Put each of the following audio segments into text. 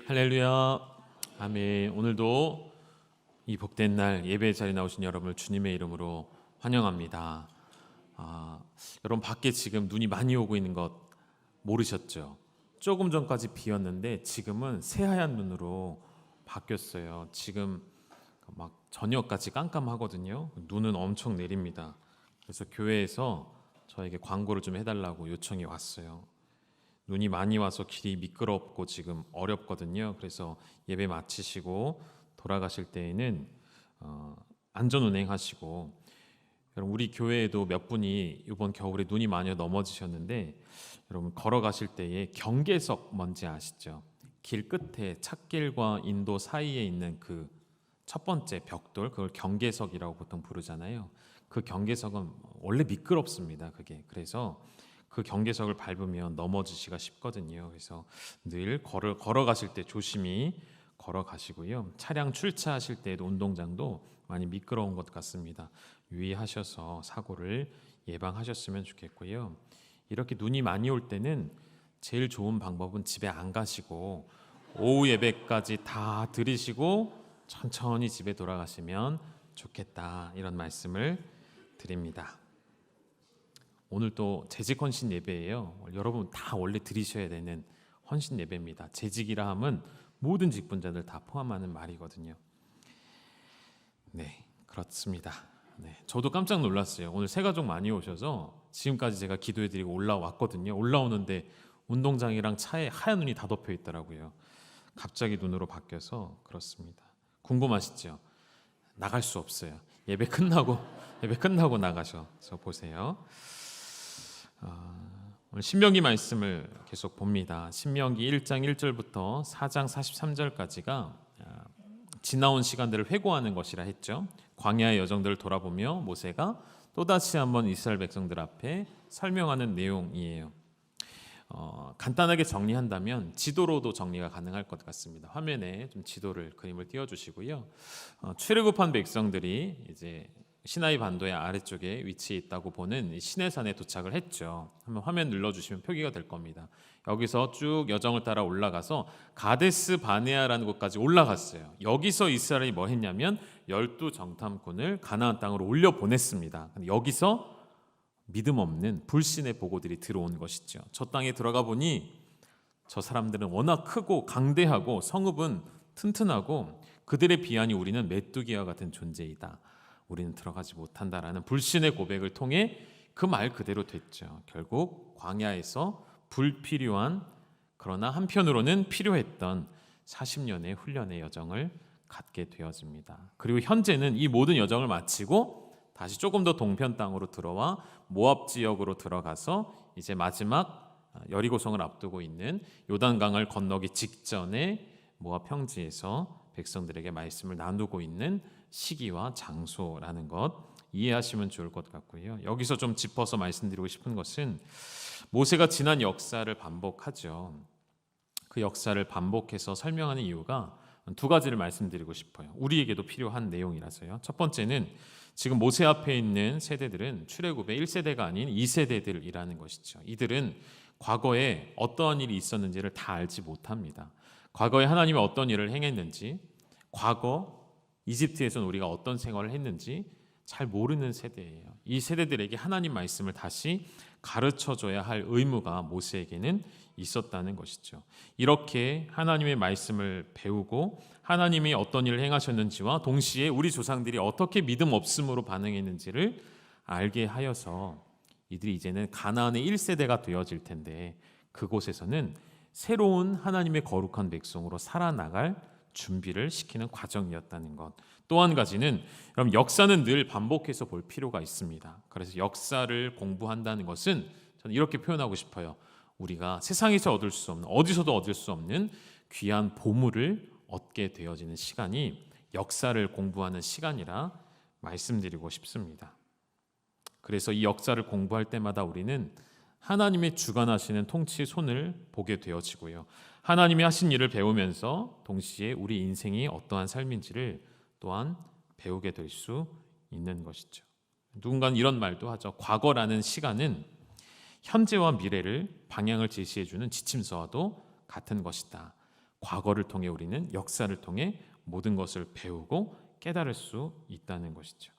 할렐루야. 아멘. 오늘도 이 복된 날 예배 자리에 나오신 여러분을 주님의 이름으로 환영합니다. 여러분 밖에 지금 눈이 많이 오고 있는 것 모르셨죠? 조금 전까지 비었는데 지금은 새하얀 눈으로 바뀌었어요. 지금 막 저녁까지 깜깜하거든요. 눈은 엄청 내립니다. 그래서 교회에서 저에게 광고를 좀 해달라고 요청이 왔어요. 눈이 많이 와서 길이 미끄럽고 지금 어렵거든요. 그래서 예배 마치시고 돌아가실 때에는 안전 운행하시고, 여러분 우리 교회에도 몇 분이 이번 겨울에 눈이 많이 넘어지셨는데, 여러분 걸어가실 때에 경계석 뭔지 아시죠? 길 끝에 찻길과 인도 사이에 있는 그 첫 번째 벽돌, 그걸 경계석이라고 보통 부르잖아요. 그 경계석은 원래 미끄럽습니다. 그게 그래서 그 경계석을 밟으면 넘어지기가 쉽거든요. 그래서 늘 걸어가실 때 조심히 걸어가시고요. 차량 출차하실 때에도 운동장도 많이 미끄러운 것 같습니다. 유의하셔서 사고를 예방하셨으면 좋겠고요. 이렇게 눈이 많이 올 때는 제일 좋은 방법은 집에 안 가시고 오후 예배까지 다 들으시고 천천히 집에 돌아가시면 좋겠다, 이런 말씀을 드립니다. 오늘 또 재직 헌신 예배예요. 여러분 다 원래 드리셔야 되는 헌신 예배입니다. 재직이라 함은 모든 직분자들 다 포함하는 말이거든요. 네, 그렇습니다. 네, 저도 깜짝 놀랐어요. 오늘 새가족 많이 오셔서 지금까지 제가 기도해드리고 올라왔거든요. 올라오는데 운동장이랑 차에 하얀 눈이 다 덮여 있더라고요. 갑자기 눈으로 바뀌어서 그렇습니다. 궁금하시죠? 나갈 수 없어요. 예배 끝나고 나가셔서 보세요. 오늘 신명기 말씀을 계속 봅니다. 신명기 1장 1절부터 4장 43절까지가 지나온 시간들을 회고하는 것이라 했죠. 광야의 여정들을 돌아보며 모세가 또다시 한번 이스라엘 백성들 앞에 설명하는 내용이에요. 간단하게 정리한다면 지도로도 정리가 가능할 것 같습니다. 화면에 좀 지도를 그림을 띄워주시고요. 출애굽한 백성들이 이제 시나이 반도의 아래쪽에 위치해 있다고 보는 시내산에 도착을 했죠. 한번 화면 눌러주시면 표기가 될 겁니다. 여기서 쭉 여정을 따라 올라가서 가데스 바네아라는 곳까지 올라갔어요. 여기서 이스라엘이 뭐 했냐면 12정탐꾼을 가나안 땅으로 올려 보냈습니다. 여기서 믿음 없는 불신의 보고들이 들어온 것이죠. 저 땅에 들어가 보니 저 사람들은 워낙 크고 강대하고 성읍은 튼튼하고 그들의 비하니 우리는 메뚜기와 같은 존재이다. 우리는 들어가지 못한다라는 불신의 고백을 통해 그 말 그대로 됐죠. 결국 광야에서 불필요한, 그러나 한편으로는 필요했던 40년의 훈련의 여정을 갖게 되어집니다. 그리고 현재는 이 모든 여정을 마치고 다시 조금 더 동편 땅으로 들어와 모압 지역으로 들어가서 이제 마지막 여리고성을 앞두고 있는 요단강을 건너기 직전에 모압 평지에서 백성들에게 말씀을 나누고 있는 시기와 장소라는 것 이해하시면 좋을 것 같고요. 여기서 좀 짚어서 말씀드리고 싶은 것은 모세가 지난 역사를 반복하죠. 그 역사를 반복해서 설명하는 이유가 두 가지를 말씀드리고 싶어요. 우리에게도 필요한 내용이라서요. 첫 번째는 지금 모세 앞에 있는 세대들은 출애굽의 1세대가 아닌 2세대들이라는 것이죠. 이들은 과거에 어떠한 일이 있었는지를 다 알지 못합니다. 과거에 하나님이 어떤 일을 행했는지, 과거 이집트에서는 우리가 어떤 생활을 했는지 잘 모르는 세대예요. 이 세대들에게 하나님 말씀을 다시 가르쳐줘야 할 의무가 모세에게는 있었다는 것이죠. 이렇게 하나님의 말씀을 배우고 하나님이 어떤 일을 행하셨는지와 동시에 우리 조상들이 어떻게 믿음 없음으로 반응했는지를 알게 하여서 이들이 이제는 가나안의 1세대가 되어질 텐데, 그곳에서는 새로운 하나님의 거룩한 백성으로 살아나갈 준비를 시키는 과정이었다는 것. 또 한 가지는, 그럼 역사는 늘 반복해서 볼 필요가 있습니다. 그래서 역사를 공부한다는 것은 저는 이렇게 표현하고 싶어요. 우리가 세상에서 얻을 수 없는, 어디서도 얻을 수 없는 귀한 보물을 얻게 되어지는 시간이 역사를 공부하는 시간이라 말씀드리고 싶습니다. 그래서 이 역사를 공부할 때마다 우리는 하나님의 주관하시는 통치의 손을 보게 되어지고요. 하나님이 하신 일을 배우면서 동시에 우리 인생이 어떠한 삶인지를 또한 배우게 될 수 있는 것이죠. 누군가는 이런 말도 하죠. 과거라는 시간은 현재와 미래를 방향을 제시해주는 지침서와도 같은 것이다. 과거를 통해 우리는 역사를 통해 모든 것을 배우고 깨달을 수 있다는 것이죠.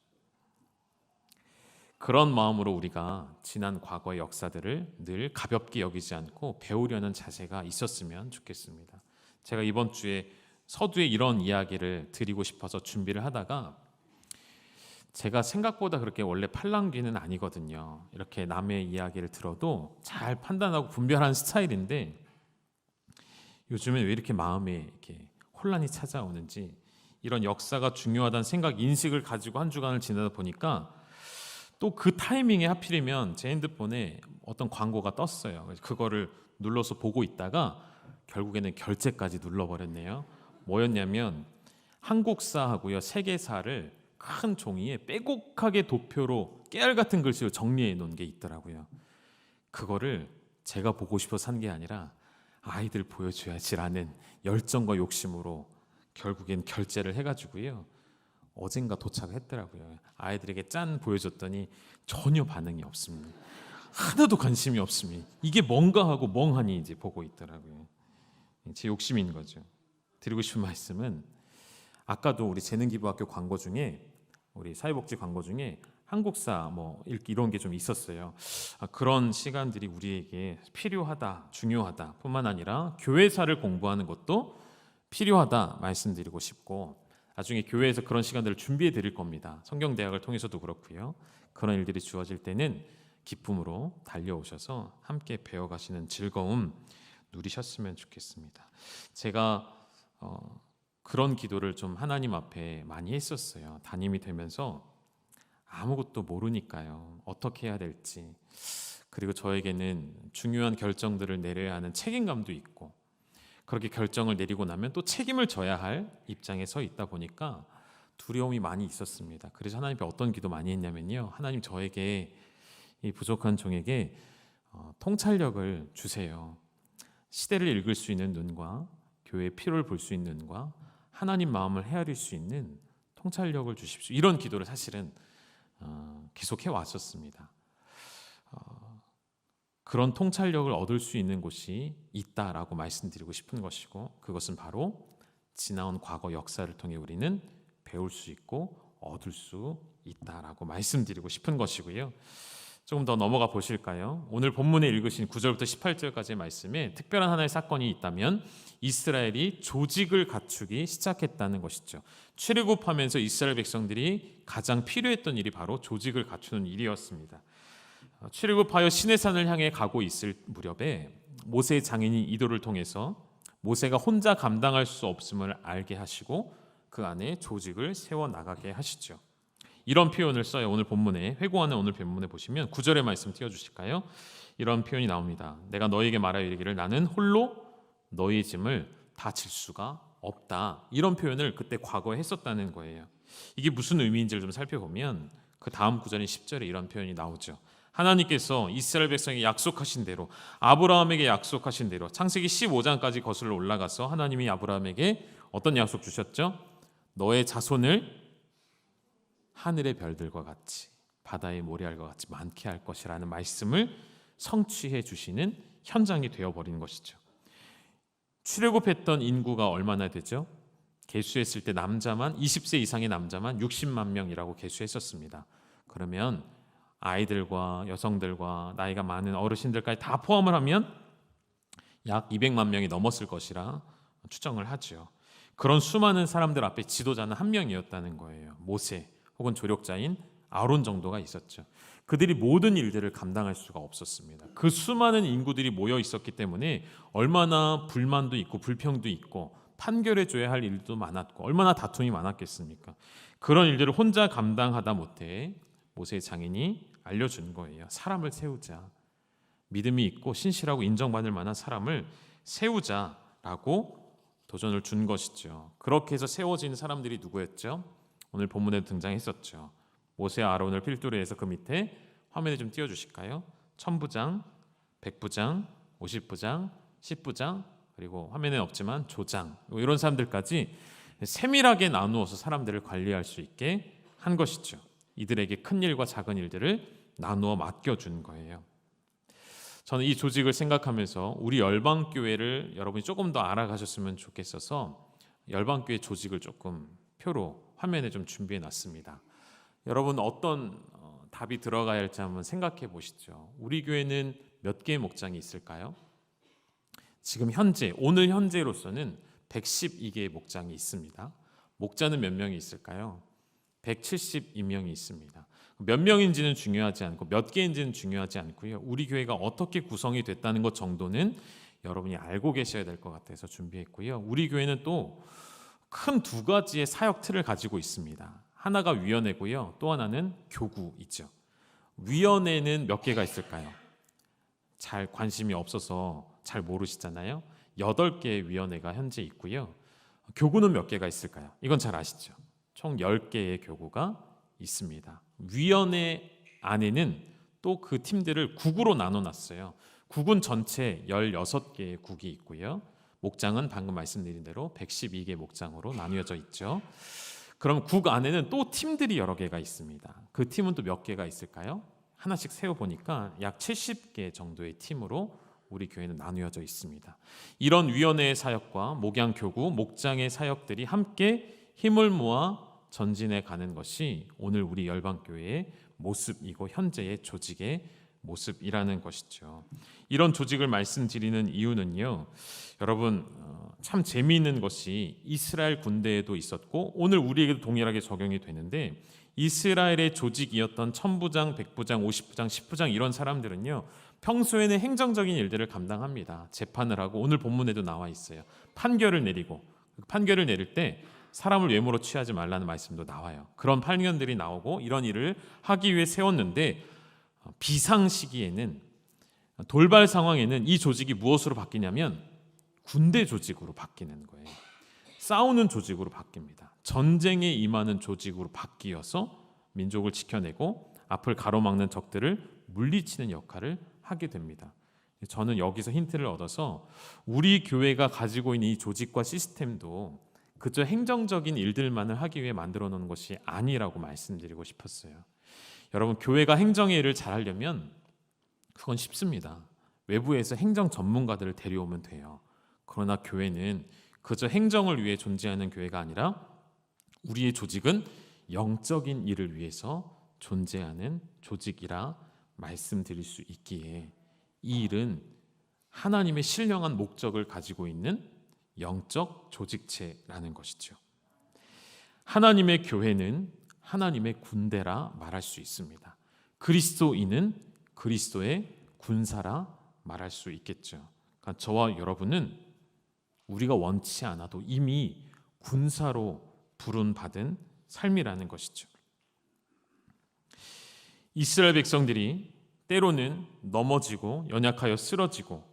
그런 마음으로 우리가 지난 과거의 역사들을 늘 가볍게 여기지 않고 배우려는 자세가 있었으면 좋겠습니다. 제가 이번 주에 서두에 이런 이야기를 드리고 싶어서 준비를 하다가 제가 생각보다 그렇게 원래 팔랑귀는 아니거든요. 이렇게 남의 이야기를 들어도 잘 판단하고 분별하는 스타일인데 요즘에 왜 이렇게 마음에 이렇게 혼란이 찾아오는지, 이런 역사가 중요하다는 생각, 인식을 가지고 한 주간을 지나다 보니까 또 그 타이밍에 하필이면 제 핸드폰에 어떤 광고가 떴어요. 그래서 그거를 눌러서 보고 있다가 결국에는 결제까지 눌러버렸네요. 뭐였냐면 한국사하고요 세계사를 큰 종이에 빼곡하게 도표로 깨알 같은 글씨로 정리해 놓은 게 있더라고요. 그거를 제가 보고 싶어서 산 게 아니라 아이들 보여줘야지라는 열정과 욕심으로 결국엔 결제를 해가지고요 어젠가 도착했더라고요. 아이들에게 짠 보여줬더니 전혀 반응이 없습니다. 하나도 관심이 없습니다. 이게 뭔가 하고 멍하니 이제 보고 있더라고요. 제 욕심인 거죠. 드리고 싶은 말씀은, 아까도 우리 재능기부학교 광고 중에, 우리 사회복지 광고 중에 한국사 뭐 이런 게 좀 있었어요. 그런 시간들이 우리에게 필요하다, 중요하다 뿐만 아니라 교회사를 공부하는 것도 필요하다 말씀드리고 싶고, 나중에 교회에서 그런 시간들을 준비해 드릴 겁니다. 성경대학을 통해서도 그렇고요. 그런 일들이 주어질 때는 기쁨으로 달려오셔서 함께 배워가시는 즐거움 누리셨으면 좋겠습니다. 제가 그런 기도를 좀 하나님 앞에 많이 했었어요. 담임이 되면서 아무것도 모르니까요. 어떻게 해야 될지. 그리고 저에게는 중요한 결정들을 내려야 하는 책임감도 있고, 그렇게 결정을 내리고 나면 또 책임을 져야 할 입장에 서 있다 보니까 두려움이 많이 있었습니다. 그래서 하나님 앞에 어떤 기도 많이 했냐면요, 하나님 저에게, 이 부족한 종에게 통찰력을 주세요. 시대를 읽을 수 있는 눈과 교회의 필요를 볼 수 있는 눈과 하나님 마음을 헤아릴 수 있는 통찰력을 주십시오. 이런 기도를 사실은 계속해 왔었습니다. 그런 통찰력을 얻을 수 있는 곳이 있다라고 말씀드리고 싶은 것이고, 그것은 바로 지나온 과거 역사를 통해 우리는 배울 수 있고 얻을 수 있다라고 말씀드리고 싶은 것이고요. 조금 더 넘어가 보실까요? 오늘 본문에 읽으신 9절부터 18절까지의 말씀에 특별한 하나의 사건이 있다면 이스라엘이 조직을 갖추기 시작했다는 것이죠. 출애굽하면서 이스라엘 백성들이 가장 필요했던 일이 바로 조직을 갖추는 일이었습니다. 출애굽하여 시내산을 향해 가고 있을 무렵에 모세의 장인이 이도를 통해서 모세가 혼자 감당할 수 없음을 알게 하시고 그 안에 조직을 세워 나가게 하시죠. 이런 표현을 써요. 오늘 본문에, 회고하는 오늘 본문에 보시면 9절의 말씀 띄워주실까요? 이런 표현이 나옵니다. 내가 너에게 말하여 이르기를 나는 홀로 너의 짐을 다 질 수가 없다. 이런 표현을 그때 과거에 했었다는 거예요. 이게 무슨 의미인지를 좀 살펴보면 그 다음 구절인 10절에 이런 표현이 나오죠. 하나님께서 이스라엘 백성에게 약속하신 대로, 아브라함에게 약속하신 대로, 창세기 15장까지 거슬러 올라가서 하나님이 아브라함에게 어떤 약속 주셨죠? 너의 자손을 하늘의 별들과 같이 바다의 모래알과 같이 많게 할 것이라는 말씀을 성취해 주시는 현장이 되어버리는 것이죠. 출애굽했던 인구가 얼마나 되죠? 계수했을 때 남자만 20세 이상의 남자만 60만 명이라고 계수했었습니다. 그러면 아이들과 여성들과 나이가 많은 어르신들까지 다 포함을 하면 약 200만 명이 넘었을 것이라 추정을 하죠. 그런 수많은 사람들 앞에 지도자는 한 명이었다는 거예요. 모세 혹은 조력자인 아론 정도가 있었죠. 그들이 모든 일들을 감당할 수가 없었습니다. 그 수많은 인구들이 모여 있었기 때문에 얼마나 불만도 있고 불평도 있고 판결해 줘야 할 일도 많았고 얼마나 다툼이 많았겠습니까? 그런 일들을 혼자 감당하다 못해 모세의 장인이 알려준 거예요. 사람을 세우자. 믿음이 있고 신실하고 인정받을 만한 사람을 세우자라고 도전을 준 것이죠. 그렇게 해서 세워진 사람들이 누구였죠? 오늘 본문에 등장했었죠. 모세와 아론을 필두로 해서 그 밑에 화면에 좀 띄워주실까요? 천부장, 백부장, 50부장, 10부장, 그리고 화면에 없지만 조장, 이런 사람들까지 세밀하게 나누어서 사람들을 관리할 수 있게 한 것이죠. 이들에게 큰 일과 작은 일들을 나누어 맡겨준 거예요. 저는 이 조직을 생각하면서 우리 열방교회를 여러분이 조금 더 알아가셨으면 좋겠어서 열방교회 조직을 조금 표로 화면에 좀 준비해 놨습니다. 여러분 어떤 답이 들어가야 할지 한번 생각해 보시죠. 우리 교회는 몇 개의 목장이 있을까요? 지금 현재 오늘 현재로서는 112개의 목장이 있습니다. 목자는 몇 명이 있을까요? 172명이 있습니다. 몇 명인지는 중요하지 않고 몇 개인지는 중요하지 않고요. 우리 교회가 어떻게 구성이 됐다는 것 정도는 여러분이 알고 계셔야 될 것 같아서 준비했고요. 우리 교회는 또 큰 두 가지의 사역 틀을 가지고 있습니다. 하나가 위원회고요. 또 하나는 교구이죠. 위원회는 몇 개가 있을까요? 잘 관심이 없어서 잘 모르시잖아요. 8개의 위원회가 현재 있고요. 교구는 몇 개가 있을까요? 이건 잘 아시죠? 총 10개의 교구가 있습니다. 위원회 안에는 또 그 팀들을 국으로 나눠놨어요. 국은 전체 16개의 국이 있고요. 목장은 방금 말씀드린 대로 112개 목장으로 나뉘어져 있죠. 그럼 국 안에는 또 팀들이 여러 개가 있습니다. 그 팀은 또 몇 개가 있을까요? 하나씩 세어보니까 약 70개 정도의 팀으로 우리 교회는 나누어져 있습니다. 이런 위원회의 사역과 목양교구, 목장의 사역들이 함께 힘을 모아 전진해 가는 것이 오늘 우리 열방교회의 모습이고 현재의 조직의 모습이라는 것이죠. 이런 조직을 말씀드리는 이유는요, 여러분 참 재미있는 것이 이스라엘 군대에도 있었고 오늘 우리에게도 동일하게 적용이 되는데, 이스라엘의 조직이었던 천부장, 백부장, 50부장, 10부장 이런 사람들은요 평소에는 행정적인 일들을 감당합니다. 재판을 하고 오늘 본문에도 나와 있어요. 판결을 내리고, 판결을 내릴 때 사람을 외모로 취하지 말라는 말씀도 나와요. 그런 판결들이 나오고 이런 일을 하기 위해 세웠는데, 비상시기에는, 돌발 상황에는 이 조직이 무엇으로 바뀌냐면 군대 조직으로 바뀌는 거예요. 싸우는 조직으로 바뀝니다. 전쟁에 임하는 조직으로 바뀌어서 민족을 지켜내고 앞을 가로막는 적들을 물리치는 역할을 하게 됩니다. 저는 여기서 힌트를 얻어서 우리 교회가 가지고 있는 이 조직과 시스템도 그저 행정적인 일들만을 하기 위해 만들어 놓은 것이 아니라고 말씀드리고 싶었어요. 여러분, 교회가 행정의 일을 잘하려면 그건 쉽습니다. 외부에서 행정 전문가들을 데려오면 돼요. 그러나 교회는 그저 행정을 위해 존재하는 교회가 아니라 우리의 조직은 영적인 일을 위해서 존재하는 조직이라 말씀드릴 수 있기에, 이 일은 하나님의 신령한 목적을 가지고 있는 영적 조직체라는 것이죠. 하나님의 교회는 하나님의 군대라 말할 수 있습니다. 그리스도인은 그리스도의 군사라 말할 수 있겠죠. 그러니까 저와 여러분은 우리가 원치 않아도 이미 군사로 부름받은 삶이라는 것이죠. 이스라엘 백성들이 때로는 넘어지고 연약하여 쓰러지고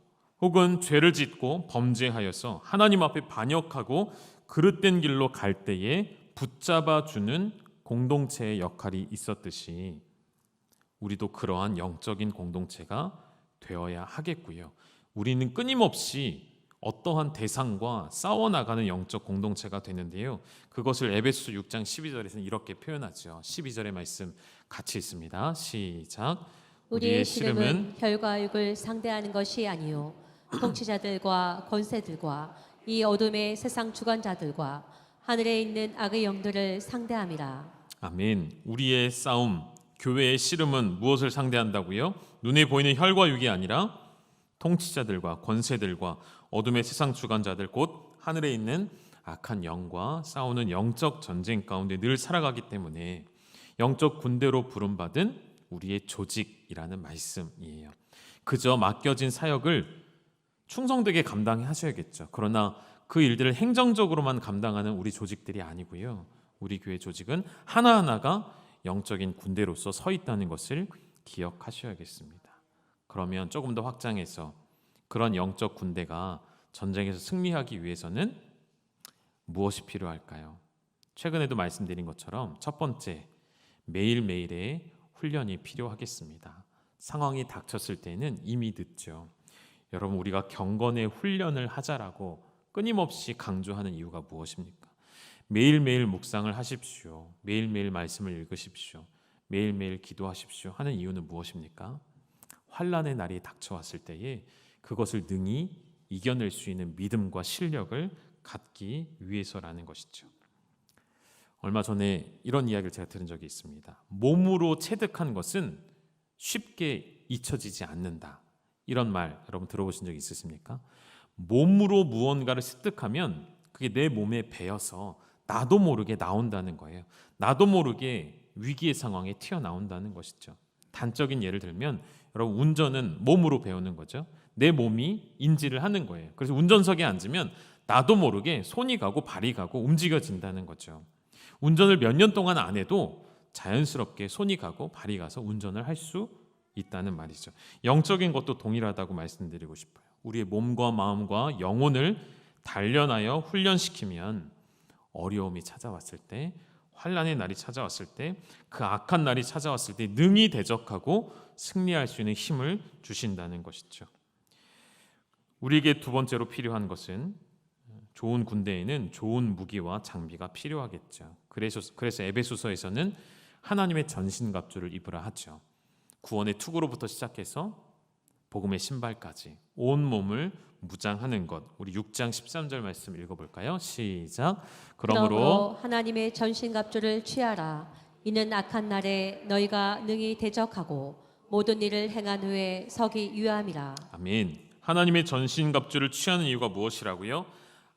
혹은 죄를 짓고 범죄하여서 하나님 앞에 반역하고 그릇된 길로 갈 때에 붙잡아주는 공동체의 역할이 있었듯이 우리도 그러한 영적인 공동체가 되어야 하겠고요. 우리는 끊임없이 어떠한 대상과 싸워나가는 영적 공동체가 되는데요. 그것을 에베소 6장 12절에서는 이렇게 표현하죠. 12절의 말씀 같이 있습니다. 시작. 우리의 씨름은 혈과 육을 상대하는 것이 아니요 통치자들과 권세들과 이 어둠의 세상 주관자들과 하늘에 있는 악의 영들을 상대함이라. 아멘. 우리의 싸움, 교회의 씨름은 무엇을 상대한다고요? 눈에 보이는 혈과 육이 아니라 통치자들과 권세들과 어둠의 세상 주관자들, 곧 하늘에 있는 악한 영과 싸우는 영적 전쟁 가운데 늘 살아가기 때문에 영적 군대로 부름받은 우리의 조직이라는 말씀이에요. 그저 맡겨진 사역을 충성되게 감당하셔야겠죠. 그러나 그 일들을 행정적으로만 감당하는 우리 조직들이 아니고요. 우리 교회 조직은 하나하나가 영적인 군대로서 서 있다는 것을 기억하셔야겠습니다. 그러면 조금 더 확장해서 그런 영적 군대가 전쟁에서 승리하기 위해서는 무엇이 필요할까요? 최근에도 말씀드린 것처럼 첫 번째, 매일매일의 훈련이 필요하겠습니다. 상황이 닥쳤을 때는 이미 늦죠. 여러분, 우리가 경건의 훈련을 하자라고 끊임없이 강조하는 이유가 무엇입니까? 매일매일 묵상을 하십시오. 매일매일 말씀을 읽으십시오. 매일매일 기도하십시오 하는 이유는 무엇입니까? 환난의 날이 닥쳐왔을 때에 그것을 능히 이겨낼 수 있는 믿음과 실력을 갖기 위해서라는 것이죠. 얼마 전에 이런 이야기를 제가 들은 적이 있습니다. 몸으로 체득한 것은 쉽게 잊혀지지 않는다. 이런 말 여러분 들어보신 적 있으십니까? 몸으로 무언가를 습득하면 그게 내 몸에 배어서 나도 모르게 나온다는 거예요. 나도 모르게 위기의 상황에 튀어나온다는 것이죠. 단적인 예를 들면 여러분 운전은 몸으로 배우는 거죠. 내 몸이 인지를 하는 거예요. 그래서 운전석에 앉으면 나도 모르게 손이 가고 발이 가고 움직여진다는 거죠. 운전을 몇 년 동안 안 해도 자연스럽게 손이 가고 발이 가서 운전을 할 수 있다는 말이죠. 영적인 것도 동일하다고 말씀드리고 싶어요. 우리의 몸과 마음과 영혼을 단련하여 훈련시키면 어려움이 찾아왔을 때, 환난의 날이 찾아왔을 때, 그 악한 날이 찾아왔을 때 능히 대적하고 승리할 수 있는 힘을 주신다는 것이죠. 우리에게 두 번째로 필요한 것은 좋은 군대에는 좋은 무기와 장비가 필요하겠죠. 그래서 에베소서에서는 하나님의 전신갑주를 입으라 하죠. 구원의 투구로부터 시작해서 복음의 신발까지 온 몸을 무장하는 것. 우리 6장 13절 말씀 읽어볼까요? 시작. 그러므로 하나님의 전신갑주를 취하라. 이는 악한 날에 너희가 능히 대적하고 모든 일을 행한 후에 서기 유함이라. 아멘. 하나님의 전신갑주를 취하는 이유가 무엇이라고요?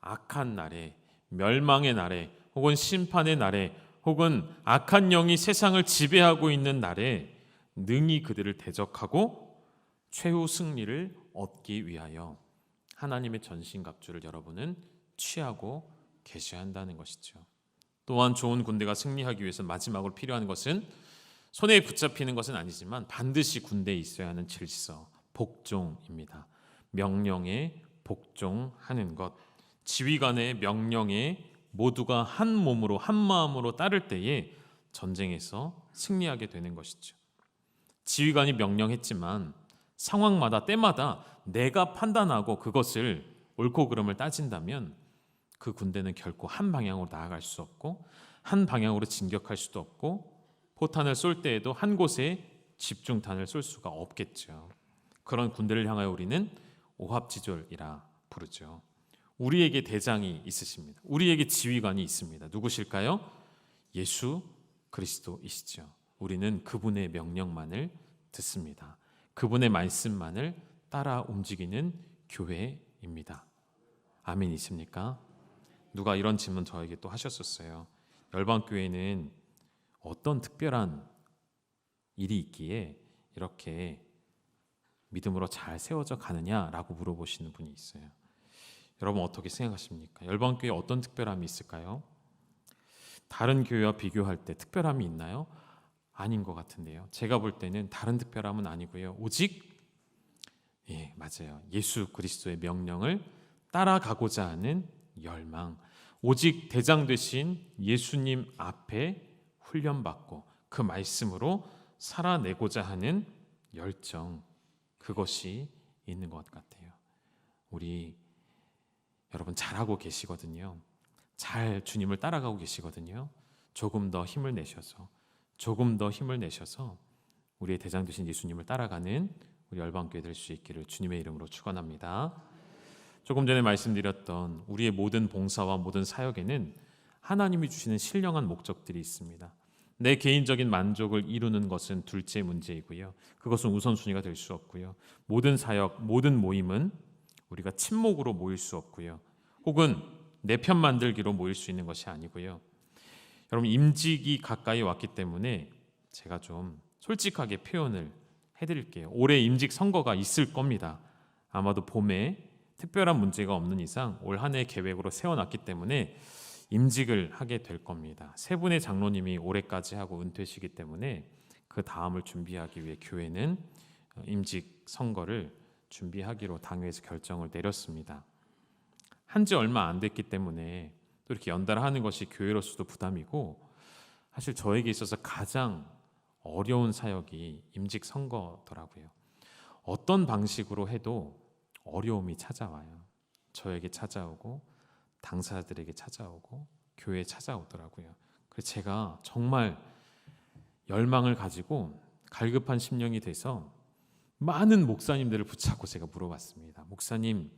악한 날에, 멸망의 날에, 혹은 심판의 날에, 혹은 악한 영이 세상을 지배하고 있는 날에 능히 그들을 대적하고 최후 승리를 얻기 위하여 하나님의 전신갑주를 여러분은 취하고 계셔야 한다는 것이죠. 또한 좋은 군대가 승리하기 위해서 마지막으로 필요한 것은 손에 붙잡히는 것은 아니지만 반드시 군대에 있어야 하는 질서, 복종입니다. 명령에 복종하는 것. 지휘관의 명령에 모두가 한 몸으로 한 마음으로 따를 때에 전쟁에서 승리하게 되는 것이죠. 지휘관이 명령했지만 상황마다 때마다 내가 판단하고 그것을 옳고 그름을 따진다면 그 군대는 결코 한 방향으로 나아갈 수 없고 한 방향으로 진격할 수도 없고 포탄을 쏠 때에도 한 곳에 집중탄을 쏠 수가 없겠죠. 그런 군대를 향하여 우리는 오합지졸이라 부르죠. 우리에게 대장이 있으십니다. 우리에게 지휘관이 있습니다. 누구실까요? 예수 그리스도이시죠. 우리는 그분의 명령만을 듣습니다. 그분의 말씀만을 따라 움직이는 교회입니다. 아멘이십니까? 누가 이런 질문 저에게 또 하셨었어요. 열방교회는 어떤 특별한 일이 있기에 이렇게 믿음으로 잘 세워져 가느냐라고 물어보시는 분이 있어요. 여러분 어떻게 생각하십니까? 열방교회에 어떤 특별함이 있을까요? 다른 교회와 비교할 때 특별함이 있나요? 아닌 것 같은데요. 제가 볼 때는 다른 특별함은 아니고요. 오직 맞아요. 예수 그리스도의 명령을 따라가고자 하는 열망, 오직 대장 되신 예수님 앞에 훈련받고 그 말씀으로 살아내고자 하는 열정, 그것이 있는 것 같아요. 우리 여러분 잘하고 계시거든요. 잘 주님을 따라가고 계시거든요. 조금 더 힘을 내셔서 우리의 대장 되신 예수님을 따라가는 우리 열방교회 될 수 있기를 주님의 이름으로 축원합니다. 조금 전에 말씀드렸던 우리의 모든 봉사와 모든 사역에는 하나님이 주시는 신령한 목적들이 있습니다. 내 개인적인 만족을 이루는 것은 둘째 문제이고요. 그것은 우선순위가 될 수 없고요. 모든 사역, 모든 모임은 우리가 친목으로 모일 수 없고요. 혹은 내 편 만들기로 모일 수 있는 것이 아니고요. 여러분 임직이 가까이 왔기 때문에 제가 좀 솔직하게 표현을 해드릴게요. 올해 임직 선거가 있을 겁니다. 아마도 봄에 특별한 문제가 없는 이상 올 한 해 계획으로 세워놨기 때문에 임직을 하게 될 겁니다. 세 분의 장로님이 올해까지 하고 은퇴시기 때문에 그 다음을 준비하기 위해 교회는 임직 선거를 준비하기로 당회에서 결정을 내렸습니다. 한지 얼마 안 됐기 때문에 또 이렇게 연달아하는 것이 교회로서도 부담이고 사실 저에게 있어서 가장 어려운 사역이 임직 선거더라고요. 어떤 방식으로 해도 어려움이 찾아와요. 저에게 찾아오고 당사자들에게 찾아오고 교회에 찾아오더라고요. 그래서 제가 정말 열망을 가지고 갈급한 심령이 돼서 많은 목사님들을 붙잡고 제가 물어봤습니다. 목사님,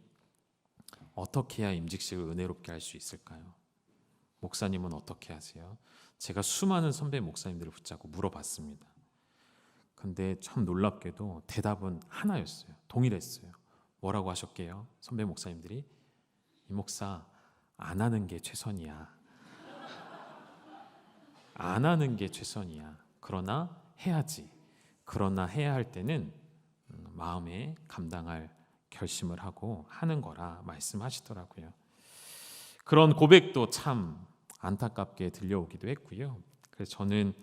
어떻게 해야 임직식을 은혜롭게 할 수 있을까요? 목사님은 어떻게 하세요? 제가 수많은 선배 목사님들을 붙잡고 물어봤습니다. 근데 참 놀랍게도 대답은 하나였어요. 동일했어요. 뭐라고 하셨게요? 선배 목사님들이 이 목사 안 하는 게 최선이야. 안 하는 게 최선이야. 그러나 해야지. 그러나 해야 할 때는 마음에 감당할 결심을 하고 하는 거라 말씀하시더라고요. 그런 고백도 참 안타깝게 들려오기도 했고요. 그래서 저는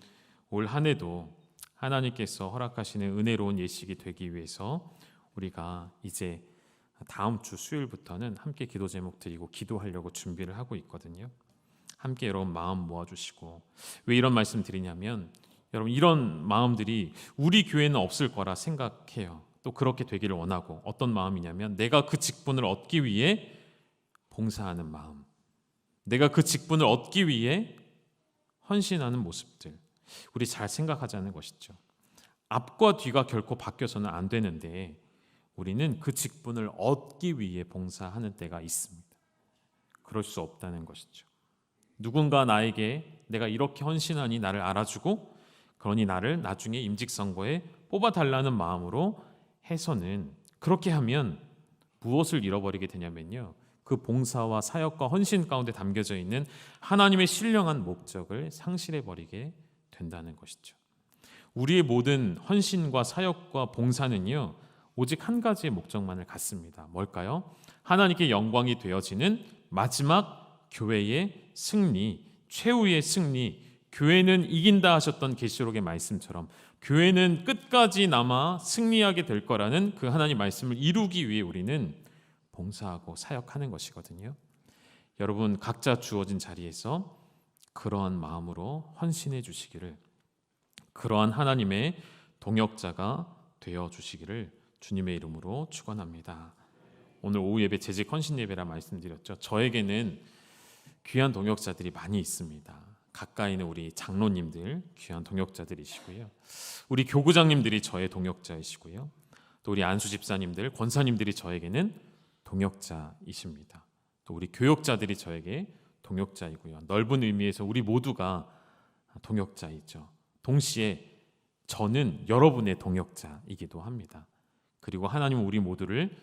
올 한 해도 하나님께서 허락하시는 은혜로운 예식이 되기 위해서 우리가 이제 다음 주 수요일부터는 함께 기도 제목 드리고 기도하려고 준비를 하고 있거든요. 함께 여러분 마음 모아주시고, 왜 이런 말씀 드리냐면 여러분 이런 마음들이 우리 교회는 없을 거라 생각해요. 또 그렇게 되기를 원하고, 어떤 마음이냐면 내가 그 직분을 얻기 위해 봉사하는 마음, 내가 그 직분을 얻기 위해 헌신하는 모습들, 우리 잘 생각하자는 것이죠. 앞과 뒤가 결코 바뀌어서는 안 되는데 우리는 그 직분을 얻기 위해 봉사하는 때가 있습니다. 그럴 수 없다는 것이죠. 누군가 나에게 내가 이렇게 헌신하니 나를 알아주고 그러니 나를 나중에 임직 선거에 뽑아달라는 마음으로 해서는, 그렇게 하면 무엇을 잃어버리게 되냐면요, 그 봉사와 사역과 헌신 가운데 담겨져 있는 하나님의 신령한 목적을 상실해버리게 된다는 것이죠. 우리의 모든 헌신과 사역과 봉사는요, 오직 한 가지의 목적만을 갖습니다. 뭘까요? 하나님께 영광이 되어지는 마지막 교회의 승리, 최후의 승리, 교회는 이긴다 하셨던 계시록의 말씀처럼 교회는 끝까지 남아 승리하게 될 거라는 그 하나님 말씀을 이루기 위해 우리는 봉사하고 사역하는 것이거든요. 여러분 각자 주어진 자리에서 그러한 마음으로 헌신해 주시기를, 그러한 하나님의 동역자가 되어 주시기를 주님의 이름으로 축원합니다. 오늘 오후 예배 재직 헌신 예배라 말씀드렸죠. 저에게는 귀한 동역자들이 많이 있습니다. 가까이 있는 우리 장로님들 귀한 동역자들이시고요. 우리 교구장님들이 저의 동역자이시고요. 또 우리 안수 집사님들, 권사님들이 저에게는 동역자이십니다. 또 우리 교역자들이 저에게 동역자이고요. 넓은 의미에서 우리 모두가 동역자이죠. 동시에 저는 여러분의 동역자이기도 합니다. 그리고 하나님은 우리 모두를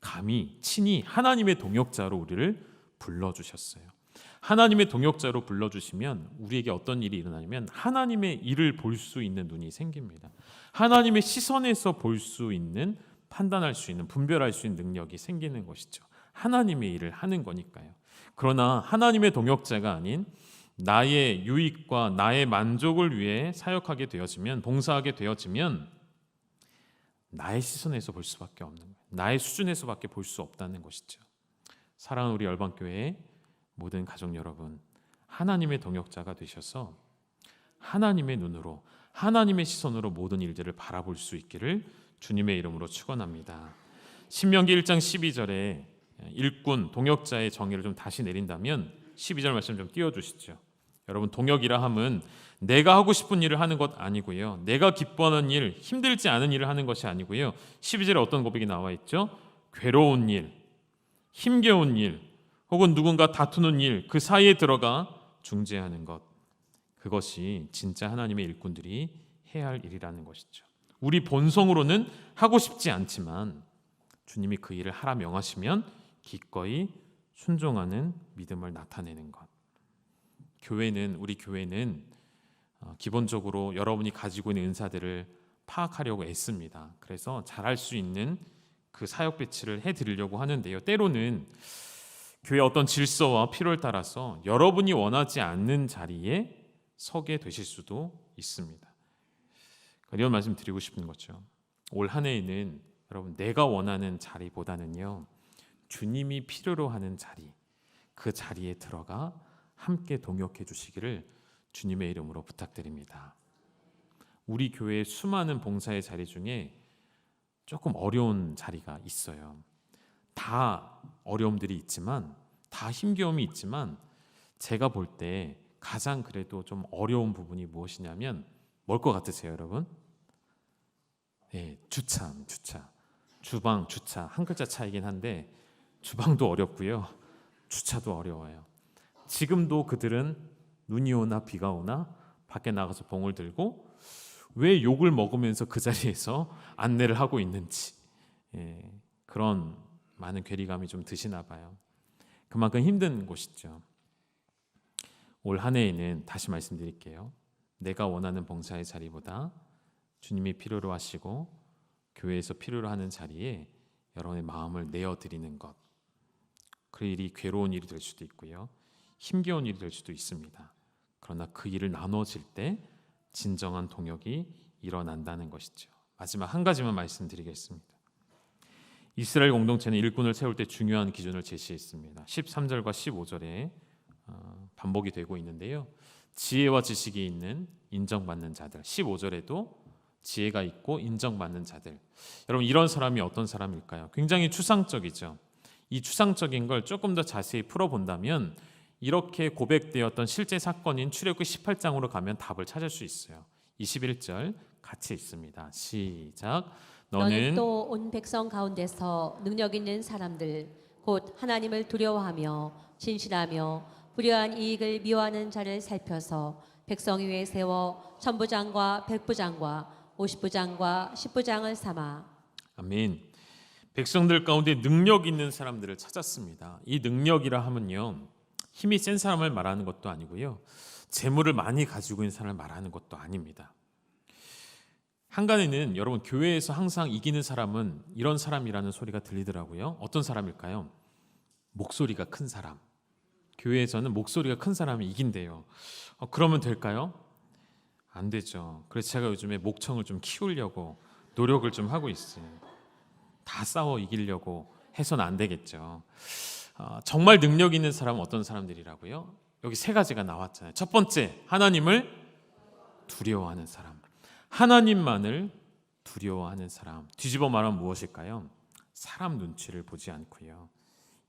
감히 친히 하나님의 동역자로 우리를 불러주셨어요. 하나님의 동역자로 불러주시면 우리에게 어떤 일이 일어나냐면 하나님의 일을 볼 수 있는 눈이 생깁니다. 하나님의 시선에서 볼 수 있는, 판단할 수 있는, 분별할 수 있는 능력이 생기는 것이죠. 하나님의 일을 하는 거니까요. 그러나 하나님의 동역자가 아닌 나의 유익과 나의 만족을 위해 사역하게 되어지면, 봉사하게 되어지면 나의 시선에서 볼 수밖에 없는 거예요. 나의 수준에서밖에 볼 수 없다는 것이죠. 사랑하는 우리 열방교회의 모든 가족 여러분, 하나님의 동역자가 되셔서 하나님의 눈으로, 하나님의 시선으로 모든 일들을 바라볼 수 있기를 주님의 이름으로 축원합니다. 신명기 1장 12절에 일꾼, 동역자의 정의를 좀 다시 내린다면 12절 말씀 좀 띄워주시죠. 여러분 동역이라 함은 내가 하고 싶은 일을 하는 것 아니고요, 내가 기뻐하는 일, 힘들지 않은 일을 하는 것이 아니고요, 12절에 어떤 고백이 나와 있죠? 괴로운 일, 힘겨운 일, 혹은 누군가 다투는 일, 그 사이에 들어가 중재하는 것, 그것이 진짜 하나님의 일꾼들이 해야 할 일이라는 것이죠. 우리 본성으로는 하고 싶지 않지만 주님이 그 일을 하라 명하시면 기꺼이 순종하는 믿음을 나타내는 것. 교회는, 우리 교회는 기본적으로 여러분이 가지고 있는 은사들을 파악하려고 애씁니다. 그래서 잘할 수 있는 그 사역 배치를 해드리려고 하는데요, 때로는 교회 어떤 질서와 필요에 따라서 여러분이 원하지 않는 자리에 서게 되실 수도 있습니다. 이런 말씀 드리고 싶은 거죠. 올 한 해에는 여러분 내가 원하는 자리보다는요, 주님이 필요로 하는 자리, 그 자리에 들어가 함께 동역해 주시기를 주님의 이름으로 부탁드립니다. 우리 교회의 수많은 봉사의 자리 중에 조금 어려운 자리가 있어요. 다 어려움들이 있지만, 다 힘겨움이 있지만, 제가 볼 때 가장 그래도 좀 어려운 부분이 무엇이냐면 뭘 것 같으세요, 여러분? 주차, 주방, 주차 한 글자 차이긴 한데 주방도 어렵고요, 주차도 어려워요. 지금도 그들은 눈이 오나 비가 오나 밖에 나가서 봉을 들고 왜 욕을 먹으면서 그 자리에서 안내를 하고 있는지 그런 많은 괴리감이 좀 드시나 봐요. 그만큼 힘든 곳이죠. 올 한 해에는 다시 말씀드릴게요. 내가 원하는 봉사의 자리보다 주님이 필요로 하시고 교회에서 필요로 하는 자리에 여러분의 마음을 내어드리는 것, 그 일이 괴로운 일이 될 수도 있고요, 힘겨운 일이 될 수도 있습니다. 그러나 그 일을 나눠질 때 진정한 동역이 일어난다는 것이죠. 마지막 한 가지만 말씀드리겠습니다. 이스라엘 공동체는 일꾼을 세울 때 중요한 기준을 제시했습니다. 13절과 15절에 반복이 되고 있는데요, 지혜와 지식이 있는 인정받는 자들, 15절에도 지혜가 있고 인정받는 자들. 여러분, 이런 사람이 어떤 사람일까요? 굉장히 추상적이죠. 이 추상적인 걸 조금 더 자세히 풀어본다면 이렇게 고백되었던 실제 사건인 출애굽기 18장으로 가면 답을 찾을 수 있어요. 21절 같이 있습니다. 시작. 너는 또 온 백성 가운데서 능력 있는 사람들 곧 하나님을 두려워하며 진실하며 불의한 이익을 미워하는 자를 살펴서 백성 위에 세워 천부장과 백부장과 50부장과 10부장을 삼아. 아멘. 백성들 가운데 능력 있는 사람들을 찾았습니다. 이 능력이라 하면요, 힘이 센 사람을 말하는 것도 아니고요, 재물을 많이 가지고 있는 사람을 말하는 것도 아닙니다. 한간에는 여러분, 교회에서 항상 이기는 사람은 이런 사람이라는 소리가 들리더라고요. 어떤 사람일까요? 목소리가 큰 사람. 교회에서는 목소리가 큰 사람이 이긴대요. 그러면 될까요? 안 되죠. 그래서 제가 요즘에 목청을 좀 키우려고 노력을 좀 하고 있어요. 다 싸워 이기려고 해서는 안 되겠죠. 정말 능력 있는 사람은 어떤 사람들이라고요? 여기 세 가지가 나왔잖아요. 첫 번째, 하나님을 두려워하는 사람. 하나님만을 두려워하는 사람. 뒤집어 말하면 무엇일까요? 사람 눈치를 보지 않고요.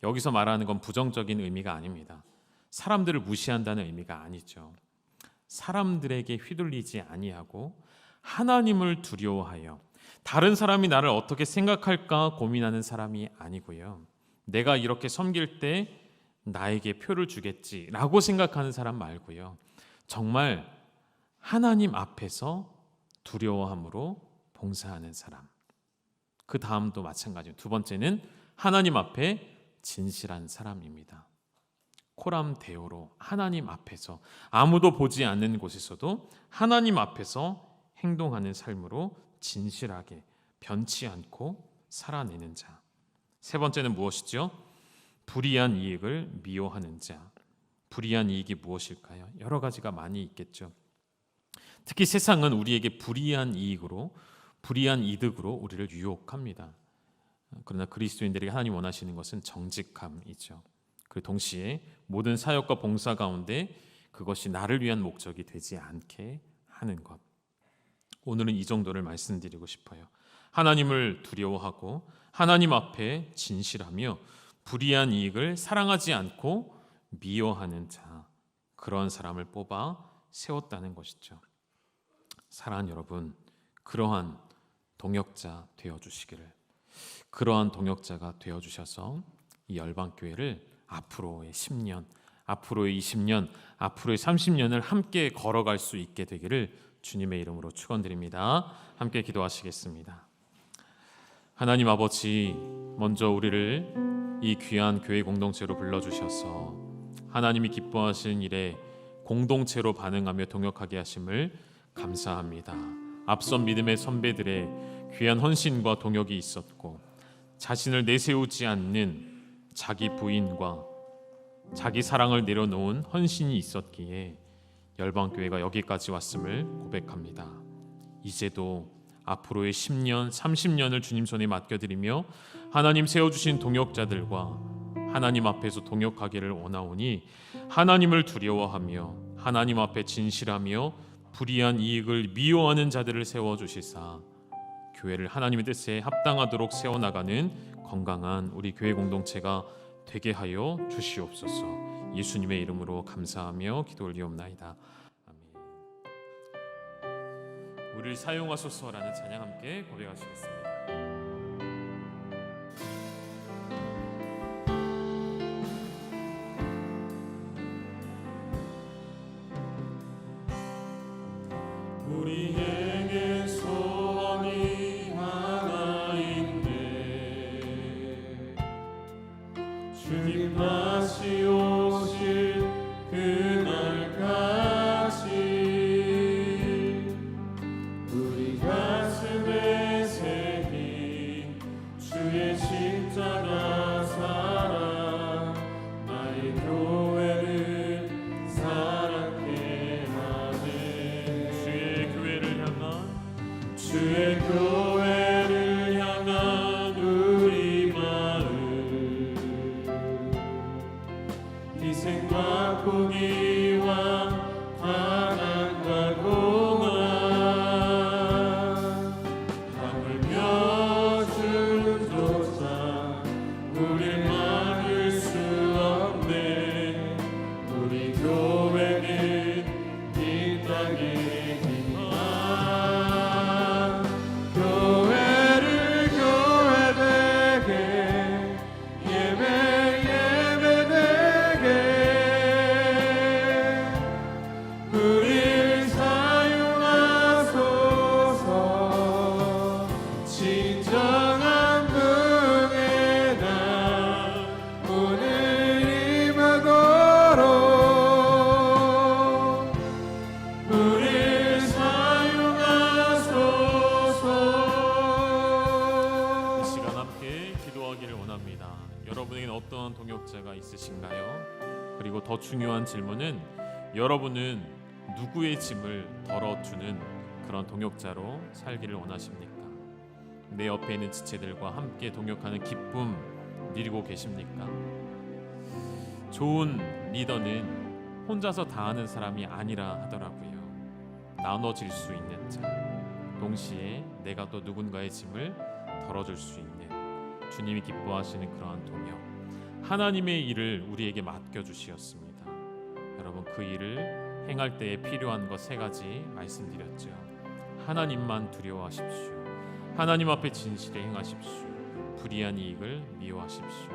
여기서 말하는 건 부정적인 의미가 아닙니다. 사람들을 무시한다는 의미가 아니죠. 사람들에게 휘둘리지 아니하고 하나님을 두려워하여 다른 사람이 나를 어떻게 생각할까 고민하는 사람이 아니고요, 내가 이렇게 섬길 때 나에게 표를 주겠지라고 생각하는 사람 말고요, 정말 하나님 앞에서 두려워함으로 봉사하는 사람. 그 다음도 마찬가지예요. 두 번째는 하나님 앞에 진실한 사람입니다. 코람 데오로 하나님 앞에서 아무도 보지 않는 곳에서도 하나님 앞에서 행동하는 삶으로 진실하게 변치 않고 살아내는 자. 세 번째는 무엇이죠? 불의한 이익을 미워하는 자. 불의한 이익이 무엇일까요? 여러 가지가 많이 있겠죠. 특히 세상은 우리에게 불의한 이익으로, 불의한 이득으로 우리를 유혹합니다. 그러나 그리스도인들에게 하나님 원하시는 것은 정직함이죠. 그 동시에 모든 사역과 봉사 가운데 그것이 나를 위한 목적이 되지 않게 하는 것. 오늘은 이 정도를 말씀드리고 싶어요. 하나님을 두려워하고 하나님 앞에 진실하며 불의한 이익을 사랑하지 않고 미워하는 자, 그런 사람을 뽑아 세웠다는 것이죠. 사랑하는 여러분, 그러한 동역자 되어주시기를, 그러한 동역자가 되어주셔서 이 열방교회를 앞으로의 10년, 앞으로의 20년, 앞으로의 30년을 함께 걸어갈 수 있게 되기를 주님의 이름으로 축원드립니다. 함께 기도하시겠습니다. 하나님 아버지, 먼저 우리를 이 귀한 교회 공동체로 불러주셔서 하나님이 기뻐하시는 일에 공동체로 반응하며 동역하게 하심을 감사합니다. 앞선 믿음의 선배들의 귀한 헌신과 동역이 있었고, 자신을 내세우지 않는 자기 부인과 자기 사랑을 내려놓은 헌신이 있었기에 열방교회가 여기까지 왔음을 고백합니다. 이제도 앞으로의 10년, 30년을 주님 손에 맡겨드리며 하나님 세워주신 동역자들과 하나님 앞에서 동역하기를 원하오니 하나님을 두려워하며 하나님 앞에 진실하며 불의한 이익을 미워하는 자들을 세워주시사 교회를 하나님의 뜻에 합당하도록 세워나가는 건강한 우리 교회 공동체가 되게 하여 주시옵소서. 예수님의 이름으로 감사하며 기도 올리옵나이다. 아멘. 우리를 사용하소서라는 찬양 함께 고백하시겠습니다. 우리에게 소원이 하나인데 주님 다시 오실 그날까지 우리 가슴에 새긴 주의 십자가 사랑 나의 교회를 사랑케 하네. 주의 교회를 향한 우리 마음 희생과 포기와 가난과 고난 하물며 주조차 우릴 막을 수 없네. 우리 교회는 이 땅에 교회를 교회되게 예배되게 우릴 사용하소서. 진정한 분의 날 오늘 임하도록 우릴 사용하소서. 이 시간 함께 기도하기를 원합니다. 여러분에게는 어떠한 동역자가 있으신가요? 그리고 더 중요한 질문은 여러분은 누구의 짐을 덜어주는 그런 동역자로 살기를 원하십니까? 내 옆에 있는 지체들과 함께 동역하는 기쁨 누리고 계십니까? 좋은 리더는 혼자서 다 하는 사람이 아니라 하더라고요. 나눠질 수 있는 자, 동시에 내가 또 누군가의 짐을 덜어줄 수 있는 주님이 기뻐하시는 그러한 동역, 하나님의 일을 우리에게 맡겨주시었습니다. 여러분, 그 일을 행할 때에 필요한 것 3가지 말씀드렸죠. 하나님만 두려워하십시오. 하나님 앞에 진실에 행하십시오. 불의한 이익을 미워하십시오.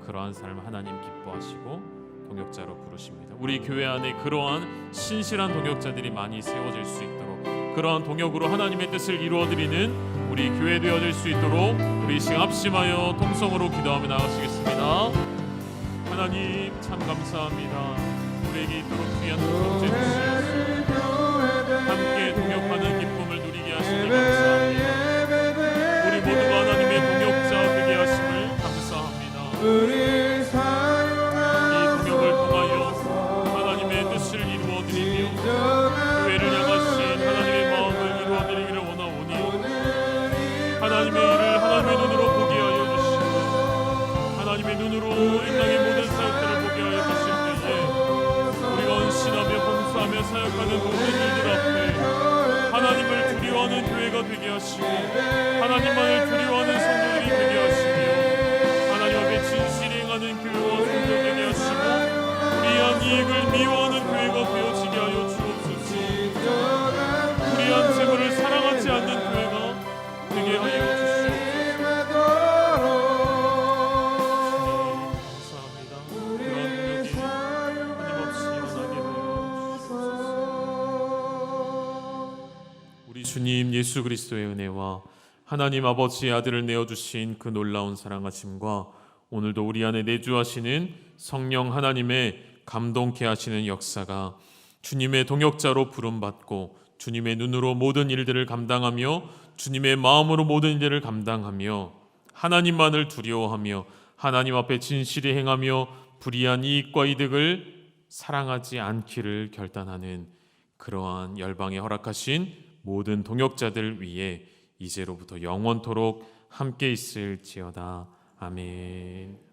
그러한 삶 하나님 기뻐하시고 동역자로 부르십니다. 우리 교회 안에 그러한 신실한 동역자들이 많이 세워질 수 있도록, 그러한 동역으로 하나님의 뜻을 이루어드리는 우리 교회 되어질 수 있도록 우리 시간 합심하여 통성으로 기도하며 나가시겠습니다. 하나님 참 감사합니다. 우리에게 있도록 귀한 동역자 주시옵소서. 함께 동역하는 기쁨을 누리게 하시니 감사합니다. 우리 모두가 하나님의 동역자 되게 하심을 감사합니다. 이 동역을 통하여 하나님의 뜻을 이루어드리며 교회를 향하신 하나님의 마음을 이루어드리기를 원하오니 하나님의 일을 하나님의 눈으로 보게 하여 주시고 하나님의 눈으로 이 땅의 모든 사역들을 보게 하여 주실 때에 우리가 헌신하며 봉사하며 사역하는 모든 일들 앞에 하나님을 두려워하는 교회가 되게 하시고 하나님만을 두려워하는 성도들이 되게 하시며 하나님 앞에 진실히 행하는 교회와 성도 되게 하시고 불의한 이익을 미워하는 교회가 되어지게 하여 주옵소서. 불의한 재물을 사랑하지 않는 교회가 되게 하여 주시옵소서. 감사합니다. 그런 능력이 끊임없이 일어나게 하여 주옵소서. 우리 주님 예수 그리스도의 은혜와 하나님 아버지의 아들을 내어주신 그 놀라운 사랑하심과 오늘도 우리 안에 내주하시는 성령 하나님의 감동케 하시는 역사가 주님의 동역자로 부름받고 주님의 눈으로 모든 일들을 감당하며 주님의 마음으로 모든 일들을 감당하며 하나님만을 두려워하며 하나님 앞에 진실히 행하며 불의한 이익과 이득을 사랑하지 않기를 결단하는 그러한 열방에 허락하신 모든 동역자들 위에 이제로부터 영원토록 함께 있을지어다. 아멘.